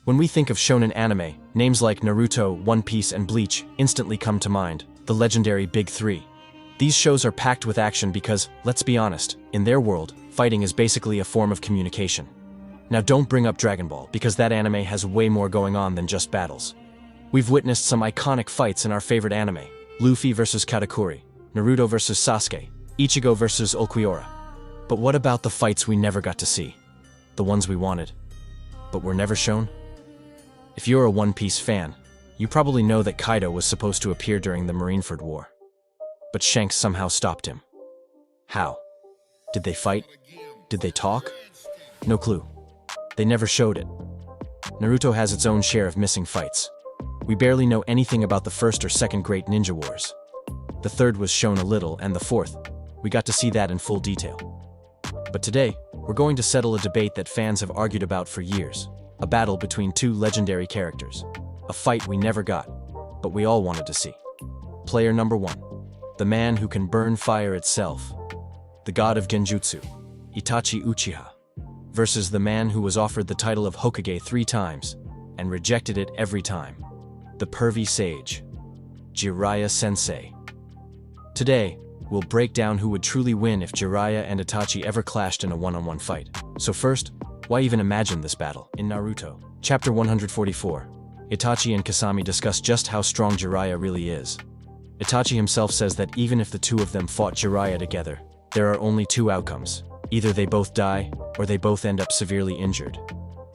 When we think of shonen anime, names like Naruto, One Piece, and Bleach instantly come to mind, the legendary Big Three. These shows are packed with action because, let's be honest, in their world, fighting is basically a form of communication. Now don't bring up Dragon Ball, because that anime has way more going on than just battles. We've witnessed some iconic fights in our favorite anime: Luffy vs Katakuri, Naruto vs Sasuke, Ichigo vs Ulquiorra. But what about the fights we never got to see? The ones we wanted, but were never shown? If you're a One Piece fan, you probably know that Kaido was supposed to appear during the Marineford War. But Shanks somehow stopped him. How? Did they fight? Did they talk? No clue. They never showed it. Naruto has its own share of missing fights. We barely know anything about the first or second Great Ninja Wars. The third was shown a little, and the fourth, we got to see that in full detail. But today, we're going to settle a debate that fans have argued about for years. A battle between two legendary characters. A fight we never got, but we all wanted to see. Player number 1. The man who can burn fire itself. The god of genjutsu, Itachi Uchiha. Versus the man who was offered the title of Hokage 3 times, and rejected it every time. The pervy sage, Jiraiya Sensei. Today, we'll break down who would truly win if Jiraiya and Itachi ever clashed in a one-on-one fight. So first, why even imagine this battle? In Naruto, chapter 144, Itachi and Kasami discuss just how strong Jiraiya really is. Itachi himself says that even if the two of them fought Jiraiya together, there are only 2 outcomes. Either they both die, or they both end up severely injured.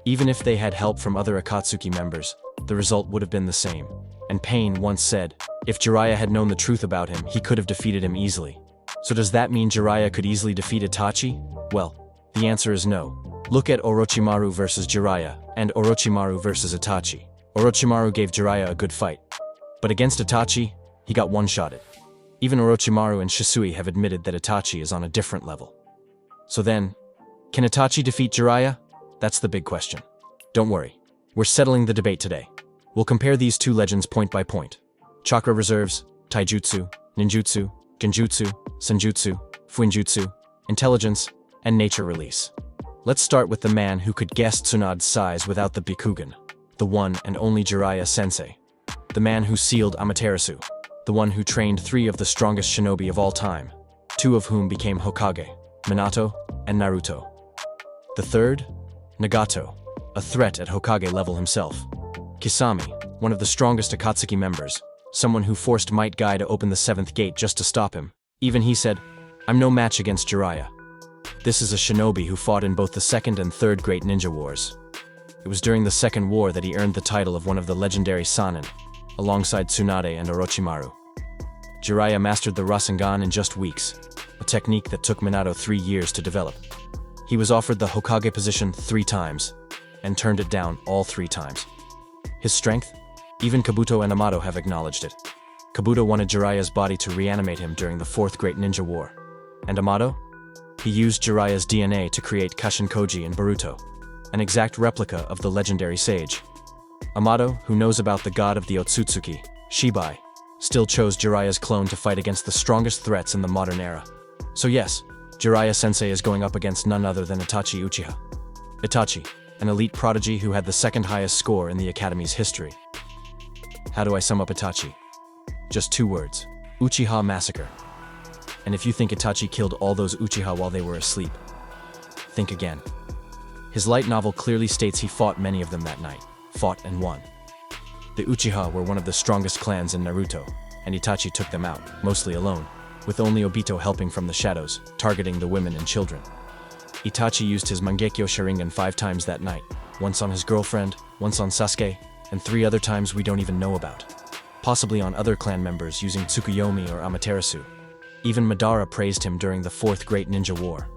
Even if they had help from other Akatsuki members, the result would have been the same. And Pain once said, if Jiraiya had known the truth about him, he could have defeated him easily. So does that mean Jiraiya could easily defeat Itachi? Well, the answer is no. Look at Orochimaru versus Jiraiya, and Orochimaru versus Itachi. Orochimaru gave Jiraiya a good fight. But against Itachi, he got one-shotted. Even Orochimaru and Shisui have admitted that Itachi is on a different level. So then, can Itachi defeat Jiraiya? That's the big question. Don't worry, we're settling the debate today. We'll compare these two legends point by point. Chakra reserves, taijutsu, ninjutsu, genjutsu, senjutsu, fuinjutsu, intelligence, and nature release. Let's start with the man who could guess Tsunade's size without the Bikugan, the one and only Jiraiya Sensei. The man who sealed Amaterasu, the one who trained 3 of the strongest shinobi of all time, 2 of whom became Hokage, Minato and Naruto. The third? Nagato, a threat at Hokage level himself. Kisame, one of the strongest Akatsuki members, someone who forced Might Guy to open the 7th gate just to stop him. Even he said, "I'm no match against Jiraiya." This is a shinobi who fought in both the 2nd and 3rd Great Ninja Wars. It was during the 2nd war that he earned the title of one of the legendary sannin, alongside Tsunade and Orochimaru. Jiraiya mastered the Rasengan in just weeks, a technique that took Minato 3 years to develop. He was offered the Hokage position 3 times, and turned it down all 3 times. His strength? Even Kabuto and Amato have acknowledged it. Kabuto wanted Jiraiya's body to reanimate him during the 4th Great Ninja War. And Amato? He used Jiraiya's DNA to create Kashin-Koji in Boruto, an exact replica of the legendary sage. Amato, who knows about the god of the Otsutsuki, Shibai, still chose Jiraiya's clone to fight against the strongest threats in the modern era. So yes, Jiraiya Sensei is going up against none other than Itachi Uchiha. Itachi, an elite prodigy who had the 2nd highest score in the Academy's history. How do I sum up Itachi? Just 2 words: Uchiha Massacre. And if you think Itachi killed all those Uchiha while they were asleep, think again. His light novel clearly states he fought many of them that night, fought and won. The Uchiha were one of the strongest clans in Naruto, and Itachi took them out, mostly alone, with only Obito helping from the shadows, targeting the women and children. Itachi used his mangekyou Sharingan 5 times that night, once on his girlfriend, once on Sasuke, and 3 other times we don't even know about. Possibly on other clan members using Tsukuyomi or Amaterasu. Even Madara praised him during the 4th Great Ninja War.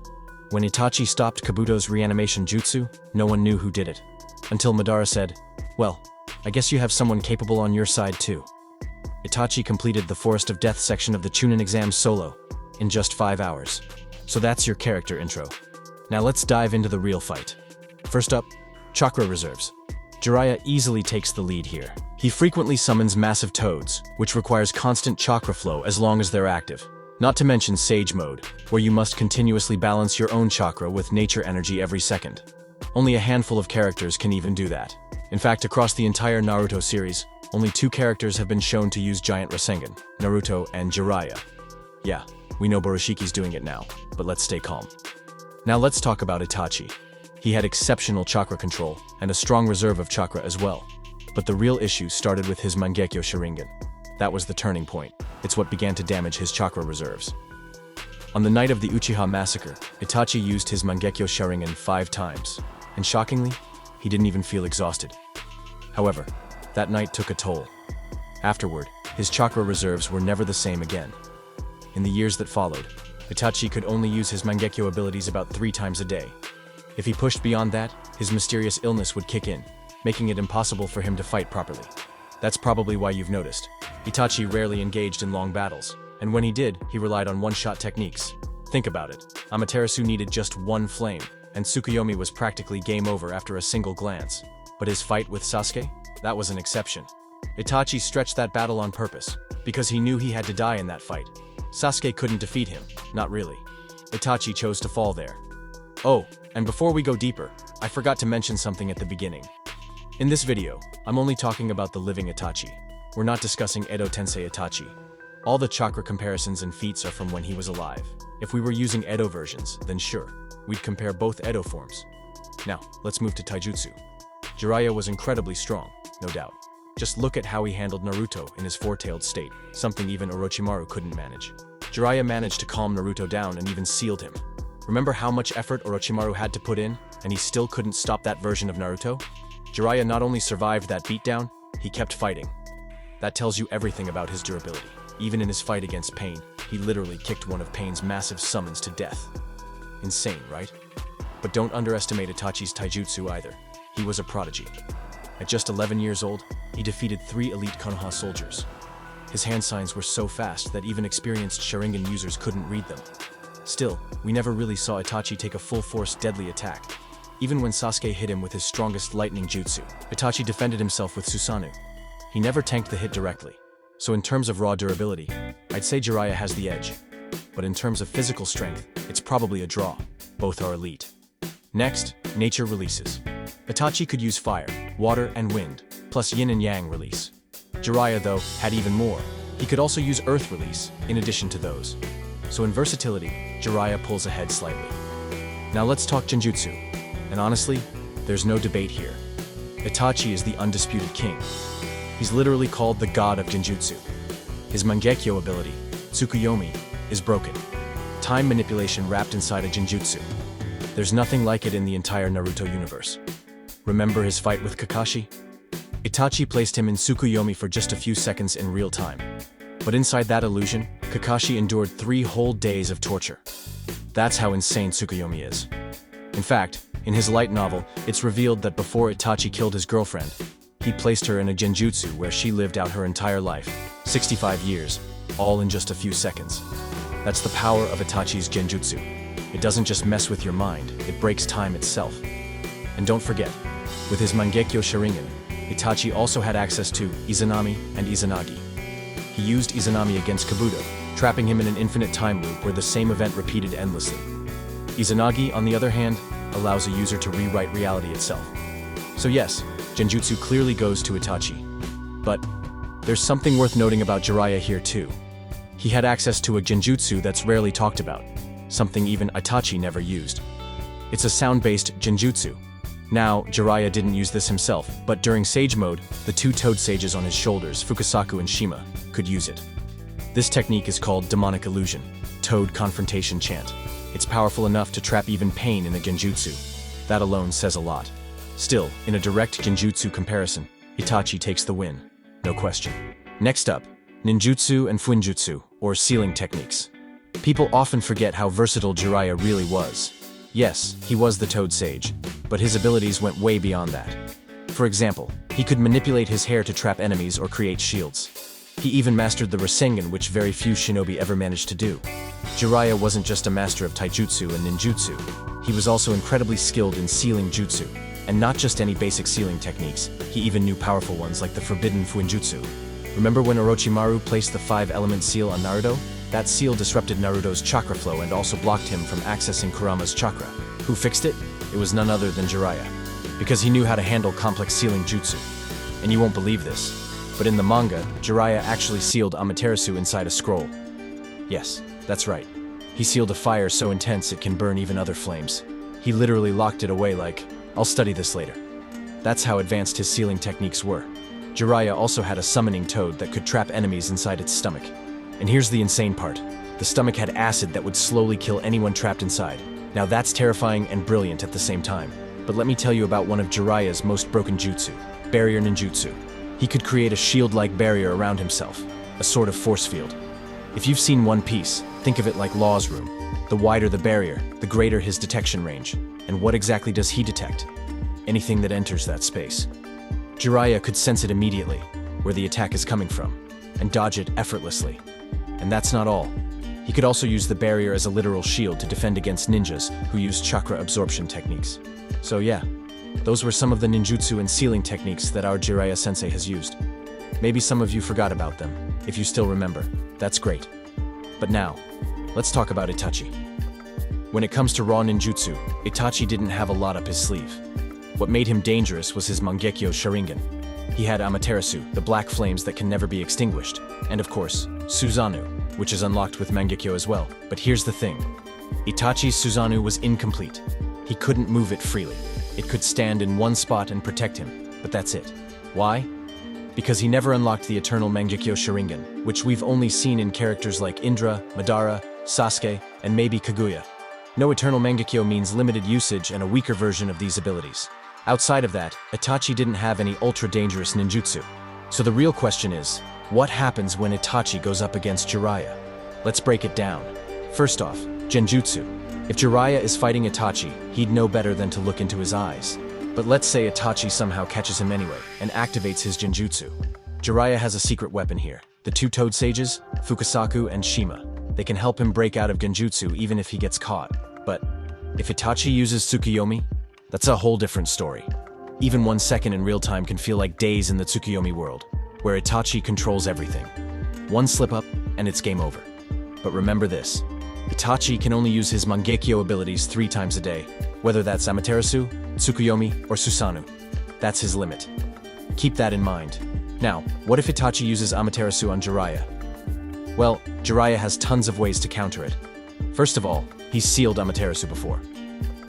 When Itachi stopped Kabuto's reanimation jutsu, no one knew who did it. Until Madara said, "Well, I guess you have someone capable on your side too." Itachi completed the Forest of Death section of the Chunin exam solo, in just 5 hours. So that's your character intro. Now let's dive into the real fight. First up, Chakra reserves. Jiraiya easily takes the lead here. He frequently summons massive toads, which requires constant chakra flow as long as they're active. Not to mention Sage Mode, where you must continuously balance your own chakra with nature energy every second. Only a handful of characters can even do that. In fact, across the entire Naruto series, only 2 characters have been shown to use giant Rasengan, Naruto and Jiraiya. Yeah, we know Boroshiki's doing it now, but let's stay calm. Now let's talk about Itachi. He had exceptional chakra control, and a strong reserve of chakra as well. But the real issue started with his mangekyou Sharingan. That was the turning point. It's what began to damage his chakra reserves. On the night of the Uchiha massacre, Itachi used his mangekyou Sharingan 5 times, and shockingly, he didn't even feel exhausted. However, that night took a toll. Afterward, his chakra reserves were never the same again. In the years that followed, Itachi could only use his mangekyou abilities about 3 times a day. If he pushed beyond that, his mysterious illness would kick in, making it impossible for him to fight properly. That's probably why you've noticed. Itachi rarely engaged in long battles, and when he did, he relied on one-shot techniques. Think about it. Amaterasu needed just 1 flame, and Tsukuyomi was practically game over after a single glance. But his fight with Sasuke? That was an exception. Itachi stretched that battle on purpose, because he knew he had to die in that fight. Sasuke couldn't defeat him, not really. Itachi chose to fall there. Oh, and before we go deeper, I forgot to mention something at the beginning. In this video, I'm only talking about the living Itachi. We're not discussing Edo Tensei Itachi. All the chakra comparisons and feats are from when he was alive. If we were using Edo versions, then sure, we'd compare both Edo forms. Now, let's move to taijutsu. Jiraiya was incredibly strong, no doubt. Just look at how he handled Naruto in his 4-tailed state, something even Orochimaru couldn't manage. Jiraiya managed to calm Naruto down and even sealed him. Remember how much effort Orochimaru had to put in, and he still couldn't stop that version of Naruto? Jiraiya not only survived that beatdown, he kept fighting. That tells you everything about his durability. Even in his fight against Pain, he literally kicked one of Pain's massive summons to death. Insane, right? But don't underestimate Itachi's taijutsu either. He was a prodigy. At just 11 years old, he defeated 3 elite Konoha soldiers. His hand signs were so fast that even experienced Sharingan users couldn't read them. Still, we never really saw Itachi take a full-force deadly attack. Even when Sasuke hit him with his strongest lightning jutsu, Itachi defended himself with Susanoo. He never tanked the hit directly. So in terms of raw durability, I'd say Jiraiya has the edge. But in terms of physical strength, it's probably a draw. Both are elite. Next, nature releases. Itachi could use fire, water, and wind, plus yin and yang release. Jiraiya, though, had even more. He could also use earth release, in addition to those. So in versatility, Jiraiya pulls ahead slightly. Now let's talk genjutsu. And honestly, there's no debate here. Itachi is the undisputed king. He's literally called the god of genjutsu. His mangekyou ability, Tsukuyomi, is broken. Time manipulation wrapped inside a genjutsu. There's nothing like it in the entire Naruto universe. Remember his fight with Kakashi? Itachi placed him in Tsukuyomi for just a few seconds in real time. But inside that illusion, Kakashi endured 3 whole days of torture. That's how insane Tsukuyomi is. In fact, in his light novel, it's revealed that before Itachi killed his girlfriend, he placed her in a genjutsu where she lived out her entire life, 65 years, all in just a few seconds. That's the power of Itachi's genjutsu. It doesn't just mess with your mind, it breaks time itself. And don't forget, with his mangekyou Sharingan, Itachi also had access to Izanami and Izanagi. He used Izanami against Kabuto, trapping him in an infinite time loop where the same event repeated endlessly. Izanagi, on the other hand, allows a user to rewrite reality itself. So yes, genjutsu clearly goes to Itachi. But there's something worth noting about Jiraiya here too. He had access to a genjutsu that's rarely talked about, something even Itachi never used. It's a sound-based genjutsu. Now, Jiraiya didn't use this himself, but during Sage Mode, the 2 Toad Sages on his shoulders, Fukasaku and Shima, could use it. This technique is called Demonic Illusion, Toad Confrontation Chant. It's powerful enough to trap even Pain in a genjutsu. That alone says a lot. Still, in a direct genjutsu comparison, Itachi takes the win. No question. Next up, ninjutsu and fuinjutsu, or sealing techniques. People often forget how versatile Jiraiya really was. Yes, he was the Toad Sage, but his abilities went way beyond that. For example, he could manipulate his hair to trap enemies or create shields. He even mastered the Rasengan, which very few shinobi ever managed to do. Jiraiya wasn't just a master of taijutsu and ninjutsu. He was also incredibly skilled in sealing jutsu. And not just any basic sealing techniques, he even knew powerful ones like the forbidden fuinjutsu. Remember when Orochimaru placed the 5-element seal on Naruto? That seal disrupted Naruto's chakra flow and also blocked him from accessing Kurama's chakra. Who fixed it? It was none other than Jiraiya. because he knew how to handle complex sealing jutsu. And you won't believe this, but in the manga, Jiraiya actually sealed Amaterasu inside a scroll. Yes, that's right. He sealed a fire so intense it can burn even other flames. He literally locked it away like, I'll study this later. That's how advanced his sealing techniques were. Jiraiya also had a summoning toad that could trap enemies inside its stomach. And here's the insane part. The stomach had acid that would slowly kill anyone trapped inside. Now that's terrifying and brilliant at the same time. But let me tell you about one of Jiraiya's most broken jutsu, barrier ninjutsu. He could create a shield-like barrier around himself, a sort of force field. If you've seen One Piece, think of it like Law's room. The wider the barrier, the greater his detection range. And what exactly does he detect? Anything that enters that space. Jiraiya could sense it immediately, where the attack is coming from, and dodge it effortlessly. And that's not all. He could also use the barrier as a literal shield to defend against ninjas who used chakra absorption techniques. So yeah, those were some of the ninjutsu and sealing techniques that our Jiraiya-sensei has used. Maybe some of you forgot about them. If you still remember, that's great. But now, let's talk about Itachi. When it comes to raw ninjutsu, Itachi didn't have a lot up his sleeve. What made him dangerous was his mangekyou Sharingan. He had Amaterasu, the black flames that can never be extinguished, and of course, Susanoo, which is unlocked with mangekyou as well. But here's the thing. Itachi's Susanoo was incomplete. He couldn't move it freely. It could stand in one spot and protect him, but that's it. Why? Because he never unlocked the eternal mangekyou Sharingan, which we've only seen in characters like Indra, Madara, Sasuke, and maybe Kaguya. No eternal mangekyou means limited usage and a weaker version of these abilities. Outside of that, Itachi didn't have any ultra-dangerous ninjutsu. So the real question is, what happens when Itachi goes up against Jiraiya? Let's break it down. First off, genjutsu. If Jiraiya is fighting Itachi, he'd know better than to look into his eyes. But let's say Itachi somehow catches him anyway, and activates his genjutsu. Jiraiya has a secret weapon here. The two Toad Sages, Fukasaku and Shima. They can help him break out of genjutsu even if he gets caught. But if Itachi uses Tsukuyomi, that's a whole different story. Even 1 second in real time can feel like days in the Tsukuyomi world, where Itachi controls everything. One slip up, and it's game over. But remember this, Itachi can only use his mangekyou abilities 3 times a day, whether that's Amaterasu, Tsukuyomi, or Susanoo. That's his limit. Keep that in mind. Now, what if Itachi uses Amaterasu on Jiraiya? Well, Jiraiya has tons of ways to counter it. First of all, he's sealed Amaterasu before.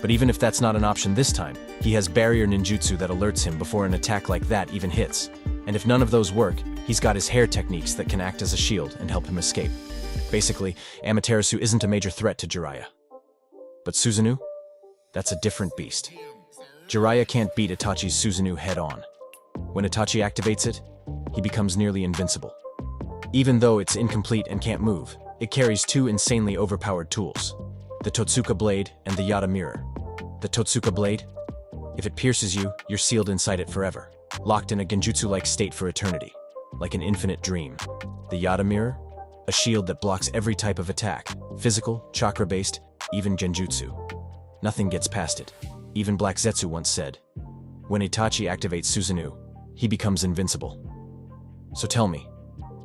But even if that's not an option this time, he has barrier ninjutsu that alerts him before an attack like that even hits. And if none of those work, he's got his hair techniques that can act as a shield and help him escape. Basically, Amaterasu isn't a major threat to Jiraiya. But Susanoo? That's a different beast. Jiraiya can't beat Itachi's Susanoo head-on. When Itachi activates it, he becomes nearly invincible. Even though it's incomplete and can't move, it carries 2 insanely overpowered tools. The Totsuka Blade and the Yata Mirror. The Totsuka Blade? If it pierces you, you're sealed inside it forever, locked in a genjutsu-like state for eternity, like an infinite dream. The Yata Mirror? A shield that blocks every type of attack, physical, chakra-based, even genjutsu. Nothing gets past it. Even Black Zetsu once said, when Itachi activates Susanoo, he becomes invincible. So tell me,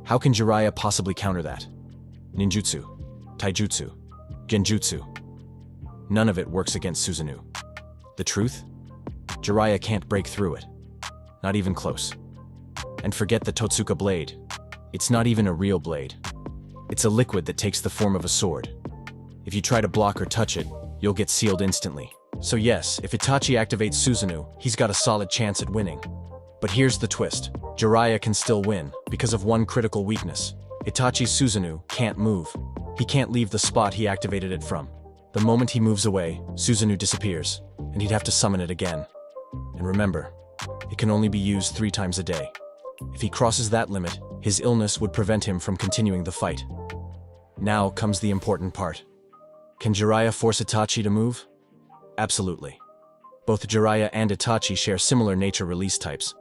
how can Jiraiya possibly counter that? Ninjutsu, taijutsu, genjutsu. None of it works against Susanoo. The truth? Jiraiya can't break through it. Not even close. And forget the Totsuka Blade. It's not even a real blade. It's a liquid that takes the form of a sword. If you try to block or touch it, you'll get sealed instantly. So yes, if Itachi activates Susanoo, he's got a solid chance at winning. But here's the twist. Jiraiya can still win, because of one critical weakness. Itachi's Susanoo can't move. He can't leave the spot he activated it from. The moment he moves away, Susanoo disappears, and he'd have to summon it again. And remember, it can only be used 3 times a day. If he crosses that limit, his illness would prevent him from continuing the fight. Now comes the important part. Can Jiraiya force Itachi to move? Absolutely. Both Jiraiya and Itachi share similar nature release types.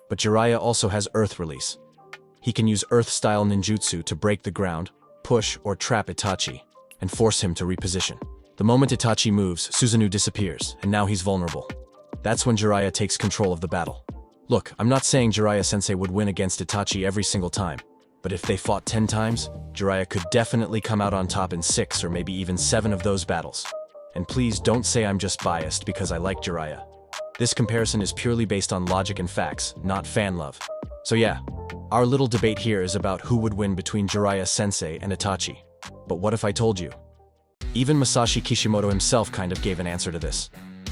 But Jiraiya also has earth release. He can use earth-style ninjutsu to break the ground, push or trap Itachi, and force him to reposition. The moment Itachi moves, Susanoo disappears, and now he's vulnerable. That's when Jiraiya takes control of the battle. Look, I'm not saying Jiraiya-sensei would win against Itachi every single time, but if they fought 10 times, Jiraiya could definitely come out on top in 6 or maybe even 7 of those battles. And please don't say I'm just biased because I like Jiraiya. This comparison is purely based on logic and facts, not fan love. So yeah, our little debate here is about who would win between Jiraiya Sensei and Itachi. But what if I told you? Even Masashi Kishimoto himself kind of gave an answer to this.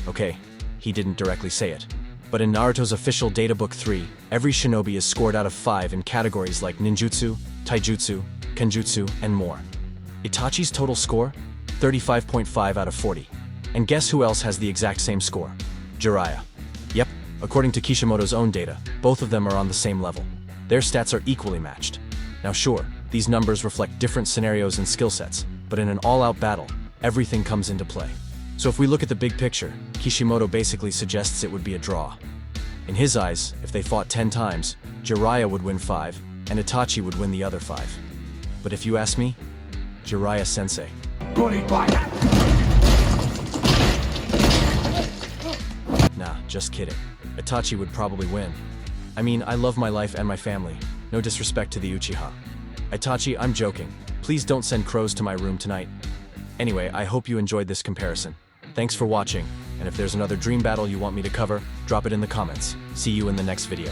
Okay, he didn't directly say it. But in Naruto's official databook 3, every shinobi is scored out of 5 in categories like ninjutsu, taijutsu, genjutsu, and more. Itachi's total score? 35.5 out of 40. And guess who else has the exact same score? Jiraiya. Yep, according to Kishimoto's own data, both of them are on the same level. Their stats are equally matched. Now sure, these numbers reflect different scenarios and skill sets, but in an all-out battle, everything comes into play. So if we look at the big picture, Kishimoto basically suggests it would be a draw. In his eyes, if they fought 10 times, Jiraiya would win 5, and Itachi would win the other 5. But if you ask me, Jiraiya Sensei. Nah, just kidding. Itachi would probably win. I mean, I love my life and my family. No disrespect to the Uchiha. Itachi, I'm joking. Please don't send crows to my room tonight. Anyway, I hope you enjoyed this comparison. Thanks for watching, and if there's another dream battle you want me to cover, drop it in the comments. See you in the next video.